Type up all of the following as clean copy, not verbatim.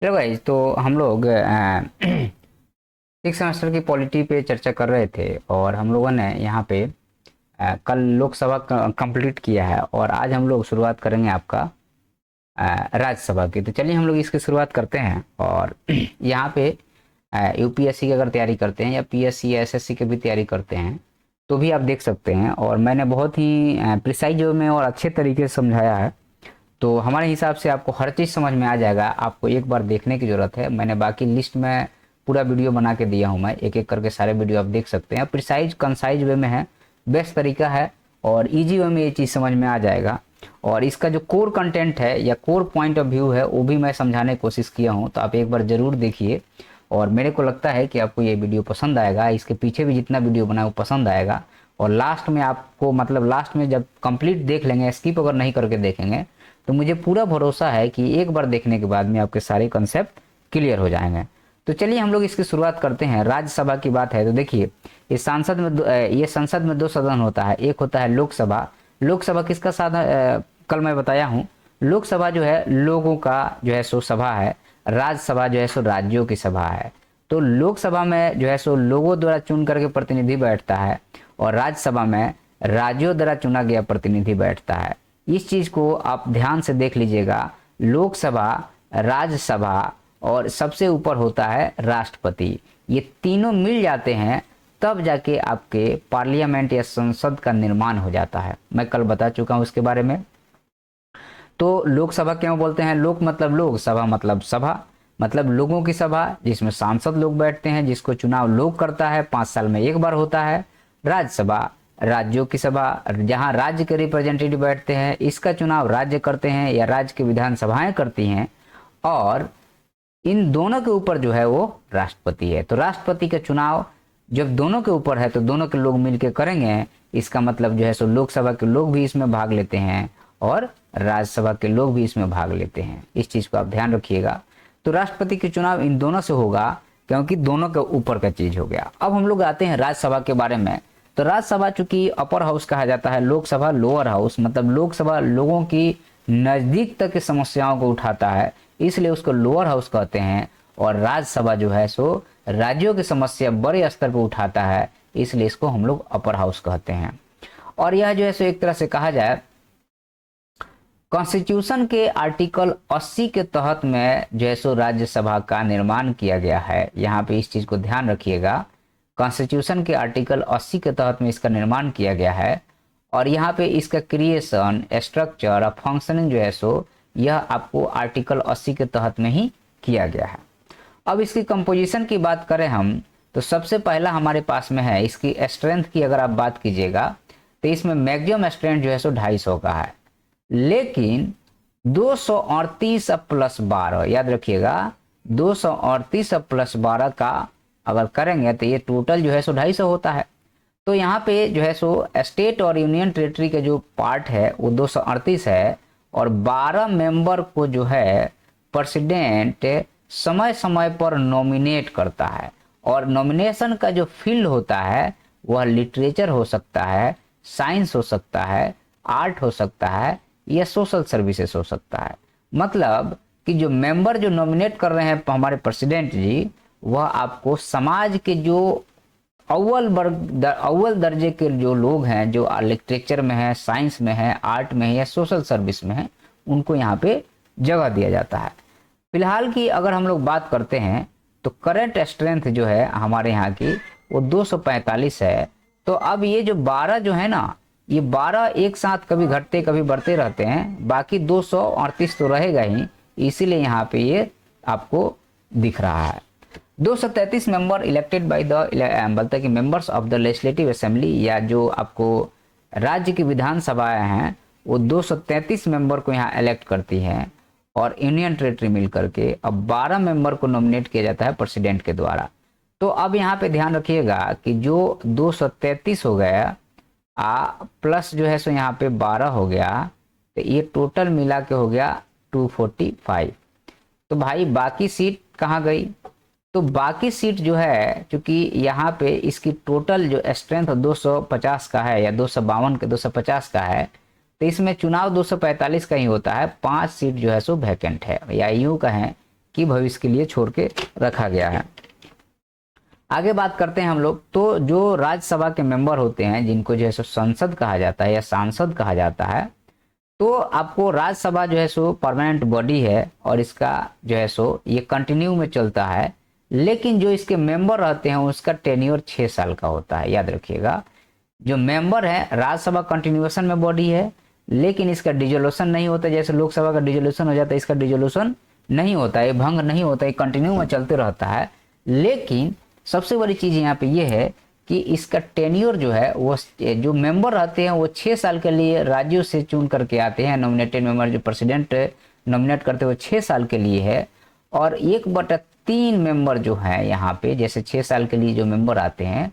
चलो भाई, तो हम लोग सिक्स सेमेस्टर की पॉलिटी पे चर्चा कर रहे थे और हम लोगों ने यहाँ पे कल लोकसभा कंप्लीट किया है और आज हम लोग शुरुआत करेंगे आपका राज्यसभा की। तो चलिए हम लोग इसकी शुरुआत करते हैं। और यहाँ पे यूपीएससी की अगर तैयारी करते हैं या पीएससी या एसएससी की भी तैयारी करते हैं तो भी आप देख सकते हैं। और मैंने बहुत ही प्रिसाइज वे में और अच्छे तरीके से समझाया है, तो हमारे हिसाब से आपको हर चीज़ समझ में आ जाएगा। आपको एक बार देखने की ज़रूरत है। मैंने बाकी लिस्ट में पूरा वीडियो बना के दिया हूँ, मैं एक एक करके सारे वीडियो आप देख सकते हैं। प्रिसाइज कंसाइज वे में है, बेस्ट तरीका है और इजी वे में ये चीज़ समझ में आ जाएगा। और इसका जो कोर कंटेंट है या कोर पॉइंट ऑफ व्यू है वो भी मैं समझाने की कोशिश किया हूँ, तो आप एक बार ज़रूर देखिए। और मेरे को लगता है कि आपको ये वीडियो पसंद आएगा, इसके पीछे भी जितना वीडियो बना है वो पसंद आएगा। और लास्ट में आपको मतलब लास्ट में जब कंप्लीट देख लेंगे, स्किप अगर नहीं करके देखेंगे, तो मुझे पूरा भरोसा है कि एक बार देखने के बाद में आपके सारे कॉन्सेप्ट क्लियर हो जाएंगे। तो चलिए हम लोग इसकी शुरुआत करते हैं। राज्यसभा की बात है तो देखिए, इस ये संसद में दो सदन होता है। एक होता है लोकसभा। लोकसभा किसका साधन, कल मैं बताया हूँ। लोकसभा जो है लोगों का जो है सो सभा है, राज्यसभा जो है सो राज्यों की सभा है। तो लोकसभा में जो है सो लोगों द्वारा चुन करके प्रतिनिधि बैठता है और राज्यसभा में राज्यों द्वारा चुना गया प्रतिनिधि बैठता है। इस चीज़ को आप ध्यान से देख लीजिएगा। लोकसभा, राज्यसभा और सबसे ऊपर होता है राष्ट्रपति। ये तीनों मिल जाते हैं तब जाके आपके पार्लियामेंट या संसद का निर्माण हो जाता है। मैं कल बता चुका हूँ उसके बारे में। तो लोकसभा क्यों बोलते हैं? लोक मतलब लोग, सभा मतलब सभा, मतलब लोगों की सभा जिसमें सांसद लोग बैठते हैं, जिसको चुनाव लोग करता है, 5 साल में एक बार होता है। राज्यसभा राज्यों की सभा, जहां राज्य के रिप्रेजेंटेटिव बैठते हैं, इसका चुनाव राज्य करते हैं या राज्य की विधानसभाएं करती हैं। और इन दोनों के ऊपर जो है वो राष्ट्रपति है। तो राष्ट्रपति का चुनाव जब दोनों के ऊपर है तो दोनों के लोग मिलकर करेंगे। इसका मतलब जो है सो लोकसभा के लोग भी इसमें भाग लेते हैं और राज्यसभा के लोग भी इसमें भाग लेते हैं। इस चीज को आप ध्यान रखिएगा। तो राष्ट्रपति के चुनाव इन दोनों से होगा क्योंकि दोनों के ऊपर का चीज हो गया। अब हम लोग आते हैं राज्यसभा के बारे में। तो राज्यसभा चूंकि अपर हाउस कहा जाता है, लोकसभा लोअर हाउस, मतलब लोकसभा लोगों की नजदीक तक की समस्याओं को उठाता है, इसलिए उसको लोअर हाउस कहते हैं। और राज्यसभा जो है सो राज्यों की समस्या बड़े स्तर पर उठाता है, इसलिए इसको हम लोग अपर हाउस कहते हैं। और यह जो है सो एक तरह से कहा जाए, कॉन्स्टिट्यूशन के आर्टिकल 80 के तहत में जो है सो राज्यसभा का निर्माण किया गया है। यहाँ पे इस चीज को ध्यान रखिएगा। कॉन्स्टिट्यूशन के आर्टिकल 80 के तहत में इसका निर्माण किया गया है और यहाँ पे इसका क्रिएशन, स्ट्रक्चर और फंक्शनिंग जो है सो यह आपको आर्टिकल 80 के तहत में ही किया गया है। अब इसकी कंपोजिशन की बात करें हम, तो सबसे पहला हमारे पास में है इसकी स्ट्रेंथ की। अगर आप बात कीजिएगा तो इसमें मैक्सिमम स्ट्रेंथ जो है सो 250 का है, लेकिन 238 प्लस 12, याद रखिएगा 238 प्लस 12 का अगर करेंगे तो ये टोटल जो है सो 250 होता है। तो यहाँ पे जो है सो स्टेट और यूनियन टेरिटरी के जो पार्ट है वो 238 है और 12 मेंबर को जो है प्रेसिडेंट समय समय पर नॉमिनेट करता है। और नॉमिनेशन का जो फील्ड होता है वह लिटरेचर हो सकता है, साइंस हो सकता है, आर्ट हो सकता है या सोशल सर्विसेज हो सकता है। मतलब कि जो मेंबर जो नॉमिनेट कर रहे हैं हमारे प्रेसिडेंट जी, वह आपको समाज के जो अव्वल दर्जे के जो लोग हैं, जो लिटरेचर में है, साइंस में है, आर्ट में है या सोशल सर्विस में है, उनको यहाँ पे जगह दिया जाता है। फिलहाल की अगर हम लोग बात करते हैं तो करंट स्ट्रेंथ जो है हमारे यहाँ की वो 245 है। तो अब ये जो 12 जो है ना, ये 12 एक साथ कभी घटते कभी बढ़ते रहते हैं, बाकी 238 तो रहेगा ही, इसीलिए यहाँ पे ये आपको दिख रहा है। 233 मेंबर इलेक्टेड बाय द बोलता है कि members of the legislative assembly, या जो आपको राज्य की विधानसभाएं हैं वो 233 मेंबर को यहाँ इलेक्ट करती हैं और यूनियन टेरिटरी मिल करके अब 12 मेंबर को नॉमिनेट किया जाता है प्रेसिडेंट के द्वारा। तो अब यहाँ पे ध्यान रखिएगा कि जो 233 हो गया प्लस जो है सो यहाँ पे 12 हो गया, तो ये टोटल मिला के हो गया 245। तो भाई बाकी सीट कहाँ गई? तो बाकी सीट जो है, चूंकि यहाँ पे इसकी टोटल जो स्ट्रेंथ 250 का है या 252 के 250 का है, तो इसमें चुनाव 245 का ही होता है। 5 सीट जो है सो वैकेंट है, या यूं कहें कि भविष्य के लिए छोड़ के रखा गया है। आगे बात करते हैं हम लोग। तो जो राज्यसभा के मेंबर होते हैं, जिनको जो है सो संसद कहा जाता है या सांसद कहा जाता है, तो आपको राज्यसभा जो है सो परमानेंट बॉडी है और इसका जो है सो ये कंटिन्यू में चलता है, लेकिन जो इसके मेंबर रहते हैं उसका टेन्योर 6 साल का होता है। याद रखिएगा, जो मेंबर है, राज्यसभा कंटिन्यूएशन में बॉडी है, लेकिन इसका डिजोल्यूशन नहीं होता। जैसे लोकसभा का डिजोल्यूशन हो जाता है, इसका डिजोल्यूशन नहीं होता है, भंग नहीं होता है, कंटिन्यू में चलते रहता है। लेकिन सबसे बड़ी चीज यहाँ पे ये है कि इसका टेन्योर जो है वो, जो मेंबर रहते हैं वो 6 साल के लिए राज्यों से चुन करके आते हैं। नॉमिनेटेड मेंबर जो प्रेसिडेंट नॉमिनेट करते हैं वो 6 साल के लिए है, और 1/3 मेंबर जो है यहाँ पे, जैसे 6 साल के लिए जो मेंबर आते हैं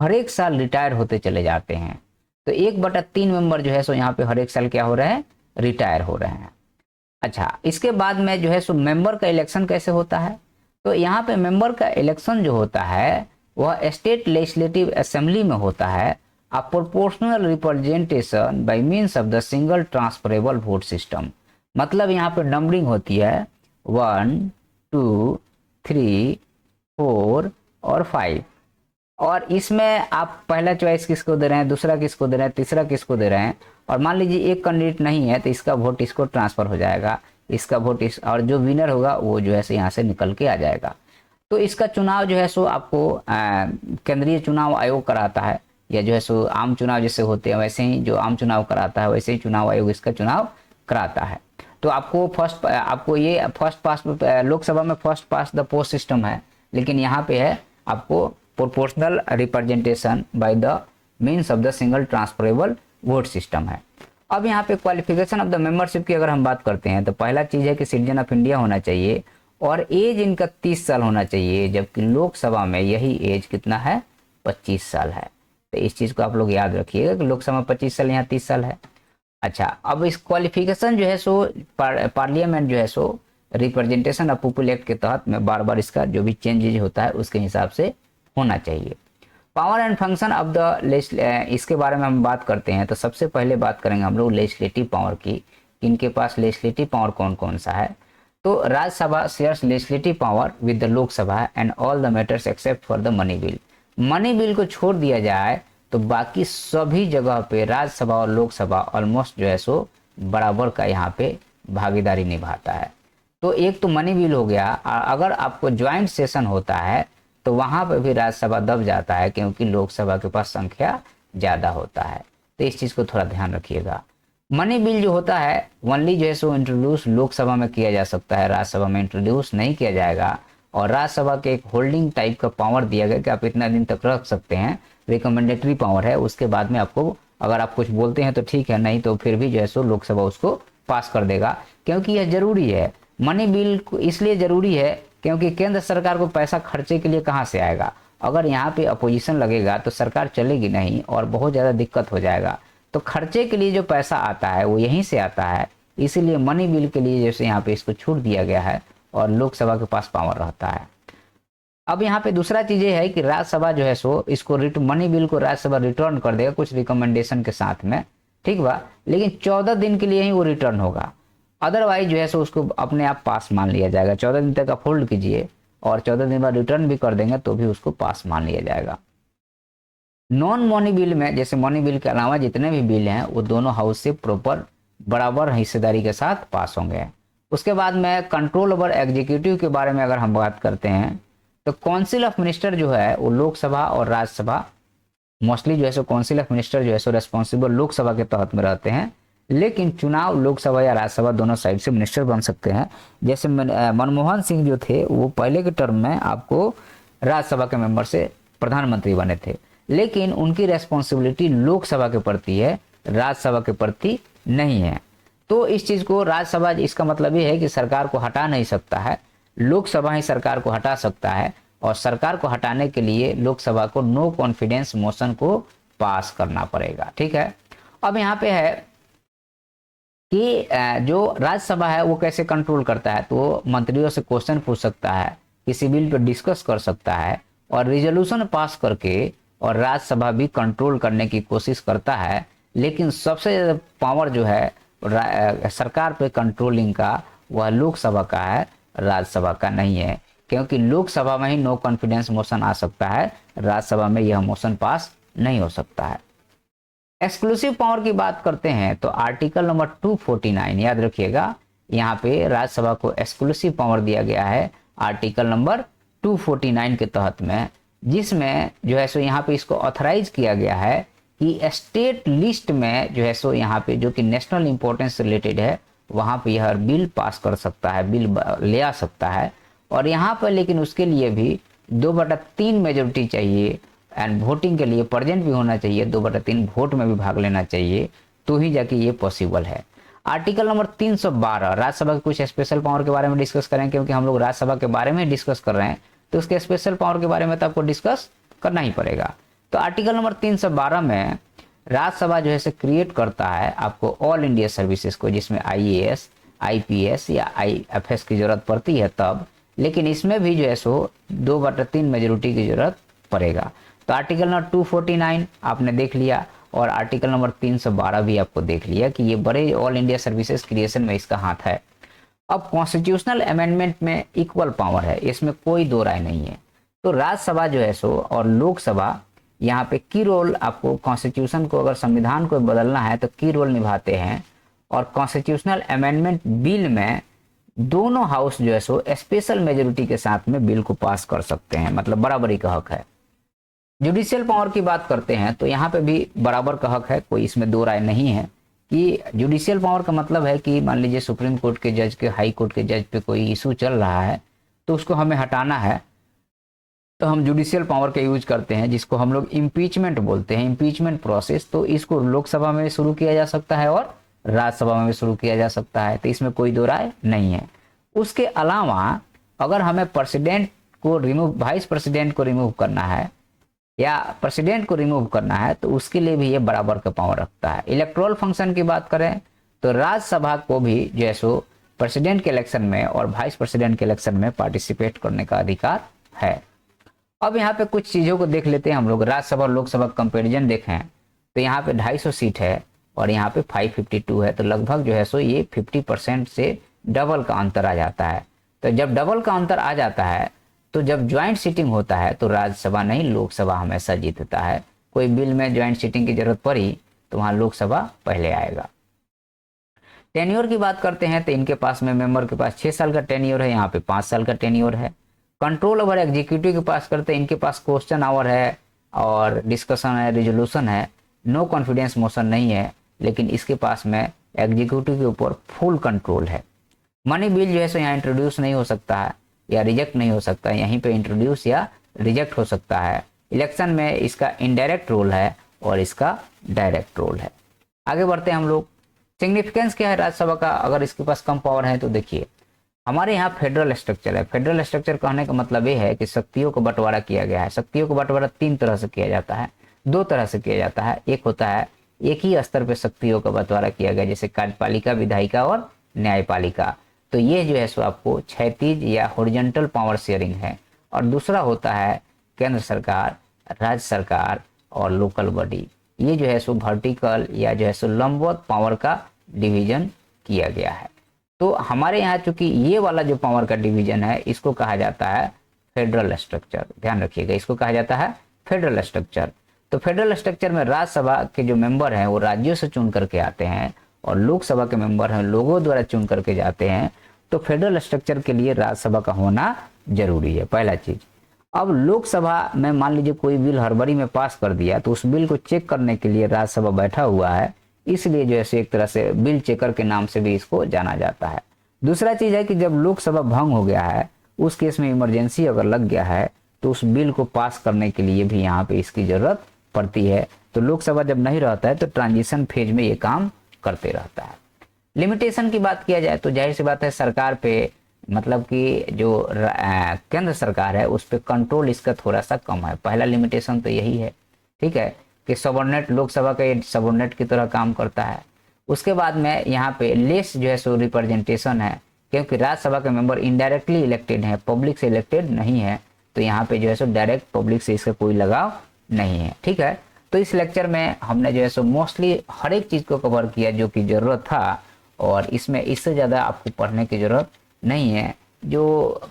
हर एक साल रिटायर होते चले जाते हैं। तो 1/3 मेंबर जो है सो यहाँ पे हर एक साल क्या हो रहे हैं, रिटायर हो रहे हैं। अच्छा, इसके बाद में जो है सो मेंबर का इलेक्शन कैसे होता है। तो यहाँ पे मेंबर का इलेक्शन जो होता है वह स्टेट लेजिस्लेटिव असेंबली में होता है, अ proportional representation bye means of the single transferable vote system. मतलब यहाँ पे नंबरिंग होती है 1 2 3 4 और 5, और इसमें आप पहला चॉइस किसको दे रहे हैं, दूसरा किसको दे रहे हैं, तीसरा किसको दे रहे हैं। और मान लीजिए एक कैंडिडेट नहीं है तो इसका वोट इसको ट्रांसफर हो जाएगा, इसका वोट इस, और जो विनर होगा वो जो है यहाँ से निकल के आ जाएगा। तो इसका चुनाव जो है सो आपको केंद्रीय चुनाव आयोग कराता है, या जो है सो आम चुनाव जैसे होते हैं वैसे ही जो आम चुनाव कराता है वैसे ही चुनाव आयोग इसका चुनाव कराता है। तो आपको फर्स्ट पास लोकसभा में first pass the post system है, लेकिन यहाँ पे है आपको proportional representation by the means of the single transferable vote system है। अब यहाँ पे क्वालिफिकेशन ऑफ द मेंबरशिप की अगर हम बात करते हैं तो पहला चीज है कि सिटीजन ऑफ इंडिया होना चाहिए और एज इनका 30 साल होना चाहिए, जबकि लोकसभा में यही एज कितना है, 25 साल है। तो इस चीज को आप लोग याद रखिएगा कि लोकसभा में 25 साल, यहाँ 30 साल है। अच्छा, अब इस क्वालिफिकेशन जो है सो पार्लियामेंट जो है सो रिप्रेजेंटेशन ऑफ पीपल एक्ट के तहत में बार बार इसका जो भी चेंजेज होता है उसके हिसाब से होना चाहिए। Power and function of the इसके बारे में हम बात करते हैं तो सबसे पहले बात करेंगे हम लोग लेजिस्लेटिव पावर की। इनके पास लेजिस्लेटिव पावर कौन कौन सा है। तो Rajya Sabha shares legislative power with the Lok Sabha and all the matters except for the money bill. Money bill को छोड़ दिया जाए तो बाकी सभी जगह पे राज्यसभा और लोकसभा ऑलमोस्ट जो है सो बराबर का यहाँ पे भागीदारी निभाता है। तो एक तो मनी बिल हो गया, अगर आपको ज्वाइंट सेशन होता है तो वहां पर भी राज्यसभा दब जाता है क्योंकि लोकसभा के पास संख्या ज्यादा होता है। तो इस चीज को थोड़ा ध्यान रखिएगा। मनी बिल जो होता है ओनली जो है सो इंट्रोड्यूस लोकसभा में किया जा सकता है, राज्यसभा में इंट्रोड्यूस नहीं किया जाएगा। और राज्यसभा के एक होल्डिंग टाइप का पावर दिया गया कि आप इतना दिन तक रख सकते हैं, रिकमेंडेटरी पावर है। उसके बाद में आपको अगर आप कुछ बोलते हैं तो ठीक है, नहीं तो फिर भी जो है सो लोकसभा उसको पास कर देगा, क्योंकि यह जरूरी है। मनी बिल इसलिए जरूरी है क्योंकि केंद्र सरकार को पैसा खर्चे के लिए कहाँ से आएगा। अगर यहाँ पे अपोजिशन लगेगा तो सरकार चलेगी नहीं और बहुत ज़्यादा दिक्कत हो जाएगा। तो खर्चे के लिए जो पैसा आता है वो यहीं से आता है, इसीलिए मनी बिल के लिए जैसे यहाँ पे इसको छूट दिया गया है और लोकसभा के पास पावर रहता है। अब यहाँ पे दूसरा चीज ये है कि राज्यसभा जो है सो इसको मनी बिल को राज्यसभा रिटर्न कर देगा कुछ रिकमेंडेशन के साथ में, ठीक बा, लेकिन 14 दिन के लिए ही वो रिटर्न होगा। अदरवाइज जो है सो उसको अपने आप पास मान लिया जाएगा। 14 दिन तक आप होल्ड कीजिए और 14 दिन बाद रिटर्न भी कर देंगे तो भी उसको पास मान लिया जाएगा। नॉन मनी बिल में, जैसे मनी बिल के अलावा जितने भी बिल हैं वो दोनों हाउस से प्रॉपर बराबर हिस्सेदारी के साथ पास होंगे। उसके बाद में कंट्रोल ओवर एग्जीक्यूटिव के बारे में अगर हम बात करते हैं तो काउंसिल ऑफ मिनिस्टर जो है वो लोकसभा और राज्यसभा, मोस्टली जो है सो काउंसिल ऑफ मिनिस्टर जो है सो रेस्पॉन्सिबल लोकसभा के तहत में रहते हैं, लेकिन चुनाव लोकसभा या राज्यसभा दोनों साइड से मिनिस्टर बन सकते हैं। जैसे मनमोहन सिंह जो थे वो पहले के टर्म में आपको राज्यसभा के मेंबर से प्रधानमंत्री बने थे, लेकिन उनकी रेस्पॉन्सिबिलिटी लोकसभा के प्रति है, राज्यसभा के प्रति नहीं है। तो इस चीज को राज्यसभा, इसका मतलब ये है कि सरकार को हटा नहीं सकता है, लोकसभा ही सरकार को हटा सकता है, और सरकार को हटाने के लिए लोकसभा को नो कॉन्फिडेंस मोशन को पास करना पड़ेगा। ठीक है, अब यहाँ पे है कि जो राज्यसभा है वो कैसे कंट्रोल करता है, तो मंत्रियों से क्वेश्चन पूछ सकता है, किसी बिल पर डिस्कस कर सकता है और रिजोल्यूशन पास करके, और राज्यसभा भी कंट्रोल करने की कोशिश करता है। लेकिन सबसे पावर जो है सरकार पे कंट्रोलिंग का वह लोकसभा का है, राज्यसभा का नहीं है, क्योंकि लोकसभा में ही नो कॉन्फिडेंस मोशन आ सकता है, राज्यसभा में यह मोशन पास नहीं हो सकता है। एक्सक्लूसिव पावर की बात करते हैं तो आर्टिकल नंबर 249 याद रखिएगा, यहाँ पे राज्यसभा को एक्सक्लूसिव पावर दिया गया है आर्टिकल नंबर 249 के तहत में, जिसमें जो है सो यहाँ पे इसको ऑथराइज किया गया है कि स्टेट लिस्ट में जो है सो यहाँ पे जो कि नेशनल इंपॉर्टेंस से रिलेटेड है वहाँ पे यह बिल पास कर सकता है, बिल ले आ सकता है। और यहाँ पर लेकिन उसके लिए भी 2/3 मेजोरिटी चाहिए एंड वोटिंग के लिए प्रेजेंट भी होना चाहिए, 2/3 वोट में भी भाग लेना चाहिए, तो ही जाके ये पॉसिबल है। आर्टिकल नंबर 312 राज्यसभा के कुछ स्पेशल पावर के बारे में डिस्कस करें, क्योंकि हम लोग राज्यसभा के बारे में डिस्कस कर रहे हैं तो उसके स्पेशल पावर के बारे में तो आपको डिस्कस करना ही पड़ेगा। तो आर्टिकल नंबर 312 में राज्यसभा जो है से क्रिएट करता है आपको ऑल इंडिया सर्विसेज को, जिसमें IAS, IPS या IFS की जरूरत पड़ती है तब, लेकिन इसमें भी जो है सो 2/3 मेजोरिटी की जरूरत पड़ेगा। तो आर्टिकल नंबर 249 आपने देख लिया और आर्टिकल नंबर 312 भी आपको देख लिया कि ये बड़े ऑल इंडिया सर्विसेज क्रिएशन में इसका हाथ है। अब कॉन्स्टिट्यूशनल अमेंडमेंट में इक्वल पावर है, इसमें कोई दो राय नहीं है। तो राज्यसभा जो है सो और लोकसभा यहाँ पे की रोल, आपको कॉन्स्टिट्यूशन को अगर संविधान को बदलना है तो की रोल निभाते हैं। और कॉन्स्टिट्यूशनल अमेंडमेंट बिल में दोनों हाउस जो है सो स्पेशल मेजोरिटी के साथ में बिल को पास कर सकते हैं, मतलब बराबरी का हक है। जुडिशियल पावर की बात करते हैं तो यहाँ पे भी बराबर का हक है, कोई इसमें दो राय नहीं है कि जुडिशियल पावर का मतलब है कि मान लीजिए सुप्रीम कोर्ट के जज के, हाई कोर्ट के जज पे कोई इशू चल रहा है तो उसको हमें हटाना है तो हम जुडिशियल पावर का यूज करते हैं, जिसको हम लोग इम्पीचमेंट बोलते हैं, इम्पीचमेंट प्रोसेस। तो इसको लोकसभा में शुरू किया जा सकता है और राज्यसभा में भी शुरू किया जा सकता है, तो इसमें कोई दो राय नहीं है। उसके अलावा अगर हमें प्रेसिडेंट को रिमूव, वाइस प्रेसिडेंट को रिमूव करना है या प्रेसिडेंट को रिमूव करना है तो उसके लिए भी ये बराबर का पावर रखता है। इलेक्टोरल फंक्शन की बात करें तो राज्यसभा को भी जो है सो प्रेसिडेंट के इलेक्शन में और वाइस प्रेसिडेंट के इलेक्शन में पार्टिसिपेट करने का अधिकार है। अब यहाँ पे कुछ चीज़ों को देख लेते हैं हम लोग, राज्यसभा और लोकसभा कंपेरिजन देखें तो यहाँ पे 250 सीट है और यहाँ पे 552 है, तो लगभग जो है सो ये 50% से डबल का अंतर आ जाता है। तो जब डबल का अंतर आ जाता है तो जब ज्वाइंट सीटिंग होता है तो राज्यसभा नहीं लोकसभा हमेशा जीतता है। कोई बिल में ज्वाइंट सीटिंग की जरूरत पड़ी तो वहां लोकसभा पहले आएगा। टेन्योर की बात करते हैं तो इनके पास में मेंबर के पास 6 साल का टेन्योर है, यहाँ पे 5 साल का टेन्योर है। कंट्रोल ओवर एग्जीक्यूटिव के पास करते हैं, इनके पास क्वेश्चन आवर है और डिस्कशन है, रिजोल्यूशन है, नो कॉन्फिडेंस मोशन नहीं है, लेकिन इसके पास में एग्जीक्यूटिव के ऊपर फुल कंट्रोल है। मनी बिल जो है सो यहाँ इंट्रोड्यूस नहीं हो सकता है या रिजेक्ट नहीं हो सकता है, यहीं पे इंट्रोड्यूस या रिजेक्ट हो सकता है। इलेक्शन में इसका इनडायरेक्ट रोल है और इसका डायरेक्ट रोल है। आगे बढ़ते हैं हम लोग। सिग्निफिकेंस क्या है राज्यसभा का अगर इसके पास कम पावर है तो देखिए हमारे यहाँ फेडरल स्ट्रक्चर है। फेडरल स्ट्रक्चर कहने का मतलब ये है कि शक्तियों को बंटवारा किया गया है। शक्तियों को बंटवारा 3 तरह से किया जाता है, 2 तरह से किया जाता है। एक होता है एक ही स्तर पे शक्तियों का बंटवारा किया गया, जैसे कार्यपालिका, विधायिका और न्यायपालिका। तो ये जो है सो आपको क्षैतिज या हॉरिजॉन्टल पावर शेयरिंग है। और दूसरा होता है केंद्र सरकार, राज्य सरकार और लोकल बॉडी। ये जो है सो वर्टिकल या जो है सो लंबवत पावर का डिवीजन किया गया है। तो हमारे यहाँ चूंकि ये वाला जो पावर का डिवीजन है इसको कहा जाता है फेडरल स्ट्रक्चर। ध्यान रखिएगा, इसको कहा जाता है फेडरल स्ट्रक्चर। तो फेडरल स्ट्रक्चर में राज्यसभा के जो मेंबर हैं वो राज्यों से चुन करके आते हैं और लोकसभा के मेंबर हैं लोगों द्वारा चुन करके जाते हैं। तो फेडरल स्ट्रक्चर के लिए राज्यसभा का होना जरूरी है, पहला चीज। अब लोकसभा में मान लीजिए कोई बिल हड़बड़ी में पास कर दिया तो उस बिल को चेक करने के लिए राज्यसभा बैठा हुआ है, इसलिए जो है एक तरह से बिल चेकर के नाम से भी इसको जाना जाता है। दूसरा चीज है कि जब लोकसभा भंग हो गया है, उस केस में इमरजेंसी अगर लग गया है तो उस बिल को पास करने के लिए भी यहाँ पे इसकी जरूरत पड़ती है। तो लोकसभा जब नहीं रहता है तो ट्रांजिशन फेज में ये काम करते रहता है। लिमिटेशन की बात किया जाए तो जाहिर सी बात है सरकार पे, मतलब कि जो केंद्र सरकार है उस पर कंट्रोल इसका थोड़ा सा कम है। पहला लिमिटेशन तो यही है, ठीक है, कि सबऑर्डिनेट लोकसभा का सबऑर्डिनेट की तरह काम करता है। उसके बाद में यहाँ पे लेस जो है सो रिप्रेजेंटेशन है, क्योंकि राज्यसभा के मेंबर इनडायरेक्टली इलेक्टेड हैं, पब्लिक से इलेक्टेड नहीं है। तो यहाँ पे जो है सो डायरेक्ट पब्लिक से इसका कोई लगाव नहीं है, ठीक है। तो इस लेक्चर में हमने जो है सो मोस्टली हर एक चीज को कवर किया जो कि जरूरत था, और इसमें इससे ज्यादा आपको पढ़ने की जरूरत नहीं है। जो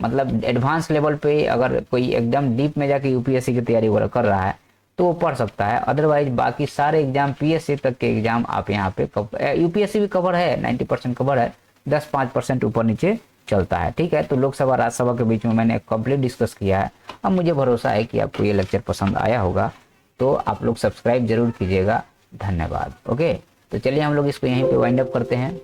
मतलब एडवांस लेवल पे अगर कोई एकदम डीप में जाके यूपीएससी की तैयारी वगैरह कर रहा है तो वो पढ़ सकता है। अदरवाइज बाकी सारे एग्जाम पीएससी तक के एग्जाम आप यहाँ पे यूपीएससी भी कवर है, 90% कवर है, 10-5% ऊपर नीचे चलता है। ठीक है, तो लोकसभा राज्यसभा के बीच में मैंने कंप्लीट डिस्कस किया है। अब मुझे भरोसा है कि आपको ये लेक्चर पसंद आया होगा, तो आप लोग सब्सक्राइब जरूर कीजिएगा। धन्यवाद। ओके, तो चलिए हम लोग इसको यहीं पे वाइंड अप करते हैं।